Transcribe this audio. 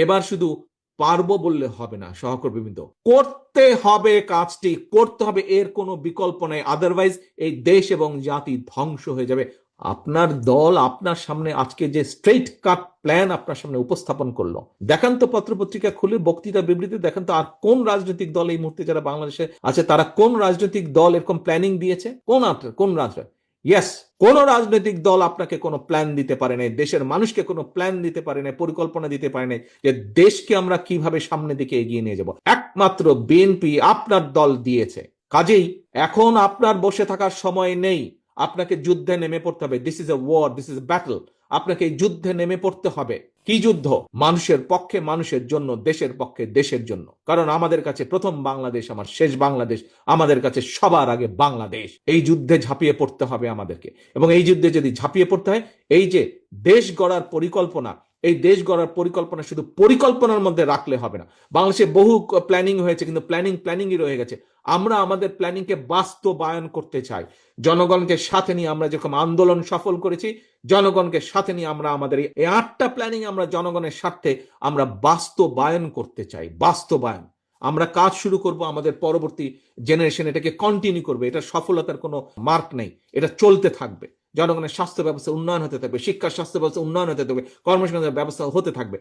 এবার শুধু পারবো বললে হবে না সহকর্মীবৃন্দ, করতে হবে, কাজটি করতে হবে, এর কোনো বিকল্প নেই। আদারওয়াইজ এই দেশ এবং জাতি ধ্বংস হয়ে যাবে। আপনার দল আপনার সামনে আজকে যে স্ট্রেইট কাট প্ল্যান আপনার সামনে উপস্থাপন করলো, দেখান তো পত্রপত্রিকা খুলে, বক্তৃতা বিবৃতি দেখান তো আর কোন রাজনৈতিক দল এই মুহূর্তে যারা বাংলাদেশে আছে তারা কোন রাজনৈতিক দল এরকম প্ল্যানিং দিয়েছে? কোন রাজনৈতিক, ইয়েস, কোন রাজনৈতিক দল আপনাকে কোনো প্ল্যান দিতে পারে নাই, দেশের মানুষকে কোনো প্ল্যান দিতে পারে নাই, পরিকল্পনা দিতে পারে নাই যে দেশকে আমরা কিভাবে সামনের দিকে এগিয়ে নিয়ে যাব। একমাত্র বিএনপি আপনার দল দিয়েছে। কাজেই এখন আপনার বসে থাকার সময় নেই, আপনাকে যুদ্ধে নেমে পড়তে হবে। This is a war, this is a battle. আপনাকে এই যুদ্ধে নেমে পড়তে হবে। কি যুদ্ধ? মানুষের পক্ষে, মানুষের জন্য, দেশের পক্ষে, দেশের জন্য। কারণ আমাদের কাছে প্রথম বাংলাদেশ আমার শেষ বাংলাদেশ, আমাদের কাছে সবার আগে বাংলাদেশ। এই যুদ্ধে ঝাঁপিয়ে পড়তে হবে আমাদেরকে। এবং এই যুদ্ধে যদি ঝাঁপিয়ে পড়তে হয়, এই যে দেশ গড়ার পরিকল্পনা, এই দেশ গড়ার পরিকল্পনা শুধু পরিকল্পনার মধ্যে রাখলে হবে না। বাংলাদেশে বহু প্ল্যানিং হয়েছে, কিন্তু প্ল্যানিংই রয়ে গেছে। আমরা আমাদের প্ল্যানিংকে বাস্তবায়ন করতে চাই। জনগণকে সাথে নিয়ে আমরা যেরকম আন্দোলন সফল করেছি, জনগণকে সাথে নিয়ে আমরা আমাদের এই 8টা প্ল্যানিং আমরা জনগণের স্বার্থে আমরা বাস্তবায়ন করতে চাই। বাস্তবায়ন, আমরা কাজ শুরু করব, আমাদের পরবর্তী জেনারেশন এটাকে কন্টিনিউ করবে। এটা সফলতার কোনো মার্ক নেই, এটা চলতে থাকবে। জনগণের স্বাস্থ্য ব্যবস্থা উন্নয়ন হতে থাকবে, শিক্ষা স্বাস্থ্য ব্যবস্থা উন্নয়ন হতে থাকবে, কর্মসংস্থানের ব্যবস্থা হতে থাকবে।